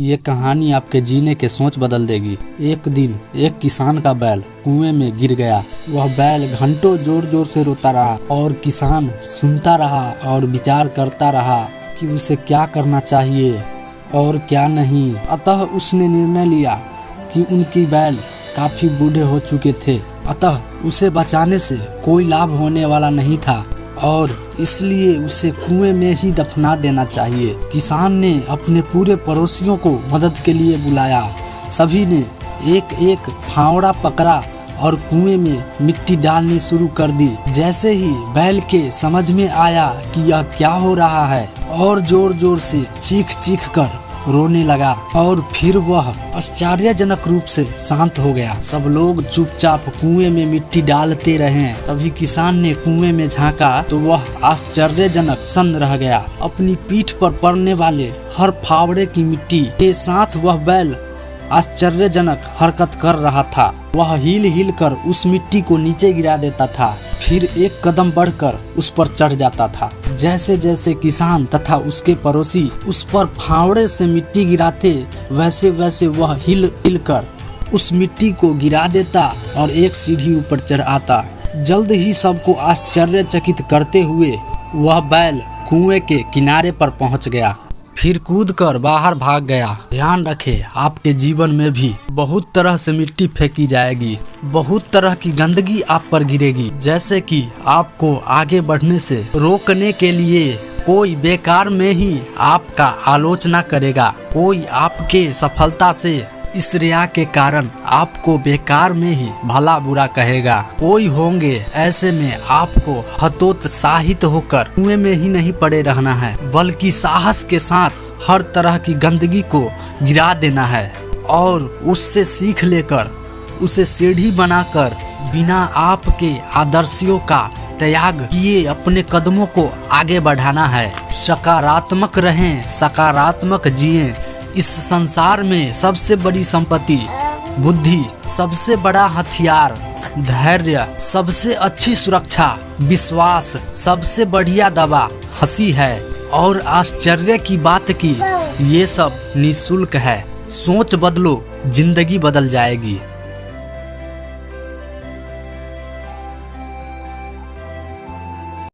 ये कहानी आपके जीने के सोच बदल देगी। एक दिन एक किसान का बैल कुएं में गिर गया। वह बैल घंटों जोर जोर से रोता रहा और किसान सुनता रहा और विचार करता रहा कि उसे क्या करना चाहिए और क्या नहीं। अतः उसने निर्णय लिया कि उनकी बैल काफी बूढ़े हो चुके थे, अतः उसे बचाने से कोई लाभ होने वाला नहीं था और इसलिए उसे कुएं में ही दफना देना चाहिए। किसान ने अपने पूरे पड़ोसियों को मदद के लिए बुलाया। सभी ने एक एक फावड़ा पकड़ा और कुएं में मिट्टी डालनी शुरू कर दी। जैसे ही बैल के समझ में आया कि यह क्या हो रहा है और जोर जोर से चीख चीख कर रोने लगा और फिर वह आश्चर्यजनक रूप से शांत हो गया। सब लोग चुपचाप कुएं में मिट्टी डालते रहे। तभी किसान ने कुएं में झांका तो वह आश्चर्यजनक सन्न रह गया। अपनी पीठ पर पड़ने वाले हर फावड़े की मिट्टी के साथ वह बैल आश्चर्यजनक हरकत कर रहा था। वह हिल हिल कर उस मिट्टी को नीचे गिरा देता था, फिर एक कदम बढ़कर उस पर चढ़ जाता था। जैसे जैसे किसान तथा उसके पड़ोसी उस पर फावड़े से मिट्टी गिराते, वैसे वैसे वह हिल हिल कर उस मिट्टी को गिरा देता और एक सीढ़ी ऊपर चढ़ आता। जल्द ही सबको आश्चर्यचकित करते हुए वह बैल कुएं के किनारे पर पहुंच गया, फिर कूदकर बाहर भाग गया। ध्यान रखें, आपके जीवन में भी बहुत तरह से मिट्टी फेंकी जाएगी, बहुत तरह की गंदगी आप पर गिरेगी। जैसे कि आपको आगे बढ़ने से रोकने के लिए कोई बेकार में ही आपका आलोचना करेगा, कोई आपके सफलता से इस रिया के कारण आपको बेकार में ही भला बुरा कहेगा। कोई होंगे ऐसे में आपको हतोत्साहित होकर कुएं में ही नहीं पड़े रहना है, बल्कि साहस के साथ हर तरह की गंदगी को गिरा देना है और उससे सीख लेकर उसे सीढ़ी बनाकर बिना आपके आदर्शों का त्याग किए अपने कदमों को आगे बढ़ाना है। सकारात्मक रहें, सकारात्मक जिएं। इस संसार में सबसे बड़ी संपत्ति बुद्धि, सबसे बड़ा हथियार धैर्य, सबसे अच्छी सुरक्षा विश्वास, सबसे बढ़िया दवा हंसी है। और आश्चर्य की बात की ये सब निःशुल्क है। सोच बदलो, जिंदगी बदल जाएगी।